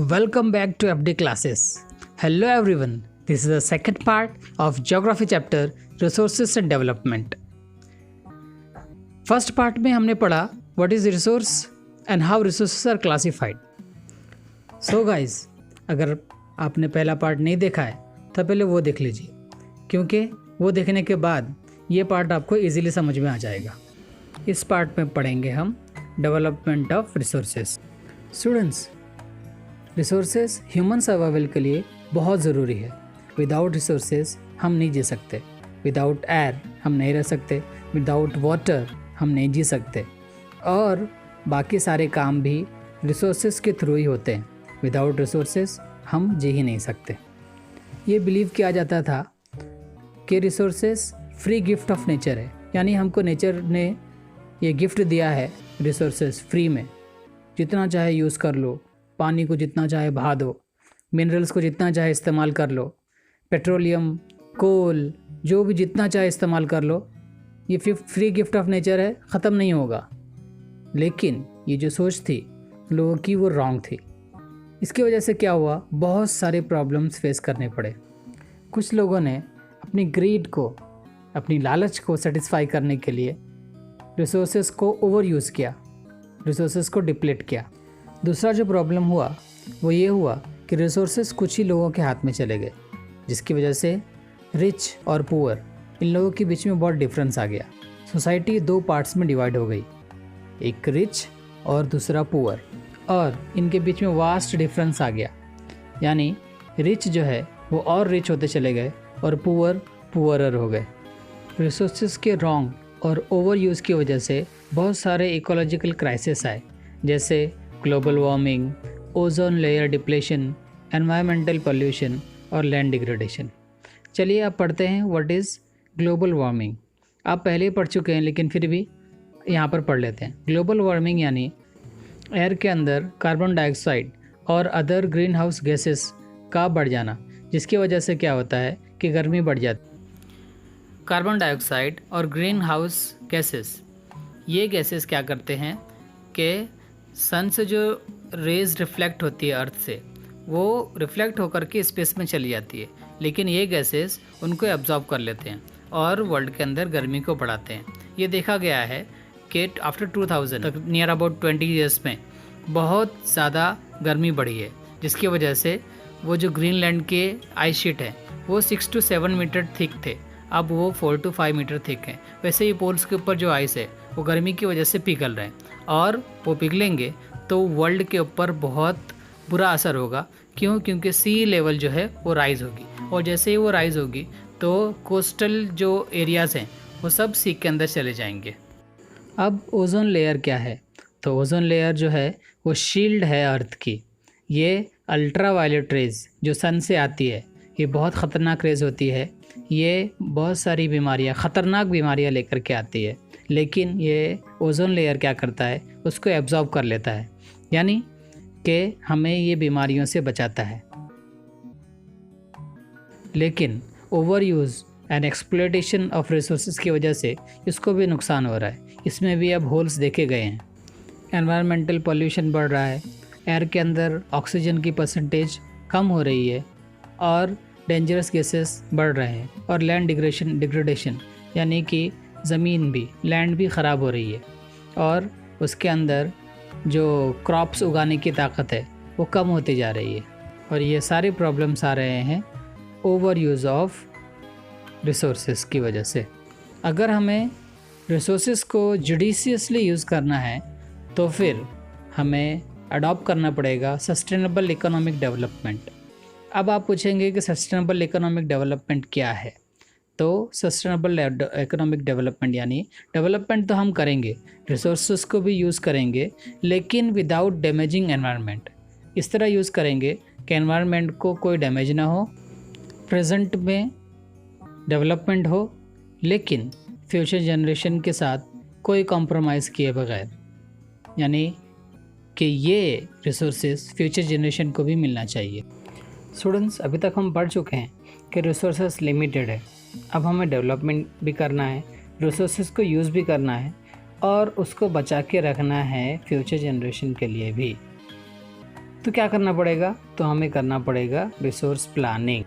Welcome back to FD classes. Hello everyone. This is the second part of Geography chapter Resources and Development. First part में हमने पढ़ा What is resource and how resources are classified. So guys, अगर आपने पहला part नहीं देखा है तो पहले वो देख लीजिए, क्योंकि वो देखने के बाद ये पार्ट आपको इजीली समझ में आ जाएगा. इस पार्ट में पढ़ेंगे हम development of resources. Students, resources human survival के लिए बहुत ज़रूरी है. विदाउट रिसोर्सेज हम नहीं जी सकते. विदाउट एयर हम नहीं रह सकते. विदाउट वाटर हम नहीं जी सकते. और बाकी सारे काम भी रिसोर्सेज के थ्रू ही होते हैं. विदाउट रिसोर्सेज हम जी ही नहीं सकते. ये बिलीव किया जाता था कि resources free gift of nature है, यानी हमको नेचर ने ये गिफ्ट दिया है रिसोर्सेज फ्री में. जितना चाहे यूज़ कर लो, पानी को जितना चाहे बहा दो, मिनरल्स को जितना चाहे इस्तेमाल कर लो, पेट्रोलियम, कोल, जो भी जितना चाहे इस्तेमाल कर लो. ये फ्री गिफ्ट ऑफ नेचर है, ख़त्म नहीं होगा. लेकिन ये जो सोच थी लोगों की वो रॉन्ग थी. इसकी वजह से क्या हुआ, बहुत सारे प्रॉब्लम्स फेस करने पड़े. कुछ लोगों ने अपनी ग्रीड को, अपनी लालच को सेटिस्फाई करने के लिए रिसोर्सेज को ओवर यूज़ किया, रिसोर्सेज को डिप्लीट किया. दूसरा जो प्रॉब्लम हुआ वो ये हुआ कि रिसोर्सेज कुछ ही लोगों के हाथ में चले गए, जिसकी वजह से रिच और पुअर इन लोगों के बीच में बहुत डिफरेंस आ गया. सोसाइटी दो पार्ट्स में डिवाइड हो गई, एक रिच और दूसरा पुअर, और इनके बीच में वास्ट डिफरेंस आ गया. यानी रिच जो है वो और रिच होते चले गए और पुअर पुअरर हो गए. रिसोर्सेज के रॉन्ग और ओवर यूज़ की वजह से बहुत सारे इकोलॉजिकल क्राइसिस आए, जैसे global warming, ozone layer depletion, environmental pollution और लैंड डिग्रेडेशन. चलिए आप पढ़ते हैं व्हाट इज़ ग्लोबल वार्मिंग. आप पहले ही पढ़ चुके हैं, लेकिन फिर भी यहाँ पर पढ़ लेते हैं. ग्लोबल वार्मिंग यानी एयर के अंदर कार्बन डाइऑक्साइड और अदर ग्रीन हाउस गैसेस का बढ़ जाना, जिसकी वजह से क्या होता है कि गर्मी बढ़ जाती. कार्बन डाइऑक्साइड और ग्रीन हाउस गैसेस, ये गैसेस क्या करते हैं कि सन से जो रेज़ रिफ्लेक्ट होती है अर्थ से, वो रिफ्लेक्ट होकर के स्पेस में चली जाती है, लेकिन ये गैसेस उनको एब्जॉर्ब कर लेते हैं और वर्ल्ड के अंदर गर्मी को बढ़ाते हैं. ये देखा गया है कि आफ्टर 2000 तक नियर अबाउट 20 ईयर्स में बहुत ज़्यादा गर्मी बढ़ी है, जिसकी वजह से वो जो ग्रीनलैंड के आइस शीट हैं वो 6 to 7 मीटर थिक थे, अब वो 4 to 5 मीटर थिक हैं. वैसे ही पोल्स के ऊपर जो आइस है वो गर्मी की वजह से पिघल रहे हैं, और वो पिघलेंगे तो वर्ल्ड के ऊपर बहुत बुरा असर होगा. क्यों? क्योंकि सी लेवल जो है वो राइज़ होगी, और जैसे ही वो राइज़ होगी तो कोस्टल जो एरियाज़ हैं वो सब सी के अंदर चले जाएंगे. अब ओजोन लेयर क्या है? तो ओजोन लेयर जो है वो शील्ड है अर्थ की. ये अल्ट्रा वायलेट रेज जो सन से आती है, ये बहुत ख़तरनाक रेज होती है. ये बहुत सारी बीमारियाँ, ख़तरनाक बीमारियाँ लेकर के आती है, लेकिन ये ओजोन लेयर क्या करता है, उसको एब्जॉर्ब कर लेता है, यानी कि हमें ये बीमारियों से बचाता है. लेकिन over use and exploitation of resources की वजह से इसको भी नुकसान हो रहा है. इसमें भी अब होल्स देखे गए हैं. एनवायरमेंटल पोल्यूशन बढ़ रहा है, एयर के अंदर ऑक्सीजन की परसेंटेज कम हो रही है, और डेंजरस गैसेस बढ़ रहे हैं, और लैंड डिग्रेडेशन यानी कि ज़मीन भी, लैंड भी ख़राब हो रही है, और उसके अंदर जो क्रॉप्स उगाने की ताकत है वो कम होती जा रही है. और ये सारे प्रॉब्लम्स आ रहे हैं ओवर यूज़ ऑफ रिसोर्सेज की वजह से. अगर हमें रिसोर्सेज को जुडिशियसली यूज़ करना है तो फिर हमें अडॉप्ट करना पड़ेगा सस्टेनेबल इकोनॉमिक डेवलपमेंट. अब आप पूछेंगे कि सस्टेनेबल इकोनॉमिक डेवलपमेंट क्या है? तो सस्टेनेबल इकोनॉमिक डेवलपमेंट यानी डेवलपमेंट तो हम करेंगे, रिसोर्सेज को भी यूज़ करेंगे, लेकिन विदाउट डैमेजिंग एनवायरनमेंट. इस तरह यूज़ करेंगे कि एनवायरनमेंट को कोई डैमेज ना हो, प्रेजेंट में डेवलपमेंट हो, लेकिन फ्यूचर जनरेशन के साथ कोई कॉम्प्रोमाइज़ किए बगैर, यानी कि ये रिसोर्सेज फ्यूचर जनरेशन को भी मिलना चाहिए. स्टूडेंट्स, अभी तक हम पढ़ चुके हैं कि रिसोर्सेज लिमिटेड है. अब हमें डेवलपमेंट भी करना है, रिसोर्सेज को यूज़ भी करना है, और उसको बचा के रखना है फ्यूचर जनरेशन के लिए भी. तो क्या करना पड़ेगा, तो हमें करना पड़ेगा रिसोर्स प्लानिंग।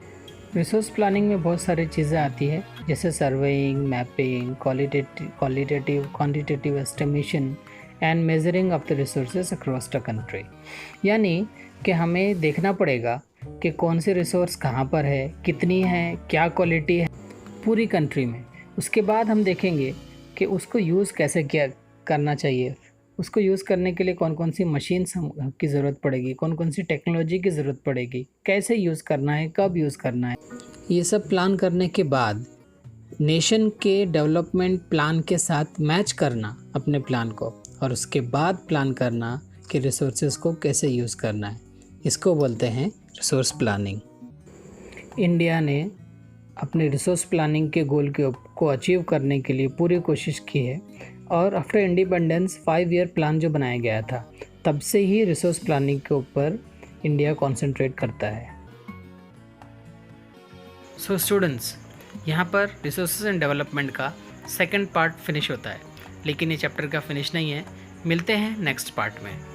रिसोर्स प्लानिंग में बहुत सारी चीज़ें आती है, जैसे surveying, mapping, quantitative estimation and measuring of the resources across the country. यानी कि हमें देखना पड़ेगा कि कौन से रिसोर्स कहाँ पर है, कितनी है, क्या क्वालिटी है पूरी कंट्री में। उसके बाद हम देखेंगे कि उसको यूज़ कैसे किया करना चाहिए, उसको यूज़ करने के लिए कौन कौन सी मशीन्स की ज़रूरत पड़ेगी, कौन कौन सी टेक्नोलॉजी की ज़रूरत पड़ेगी, कैसे यूज़ करना है, कब यूज़ करना है। ये सब प्लान करने के बाद नेशन के डेवलपमेंट प्लान के साथ मैच करना अपने प्लान को, और उसके बाद प्लान करना कि रिसोर्सेज को कैसे यूज़ करना है। इसको बोलते हैं रिसोर्स प्लानिंग। इंडिया ने अपने रिसोर्स प्लानिंग के गोल को अचीव करने के लिए पूरी कोशिश की है, और आफ्टर इंडिपेंडेंस 5 ईयर प्लान जो बनाया गया था, तब से ही रिसोर्स प्लानिंग के ऊपर इंडिया कंसंट्रेट करता है। सो स्टूडेंट्स, यहाँ पर रिसोर्सेज एंड डेवलपमेंट का सेकंड पार्ट फिनिश होता है, लेकिन ये चैप्टर का फिनिश नहीं है। मिलते हैं नेक्स्ट पार्ट में।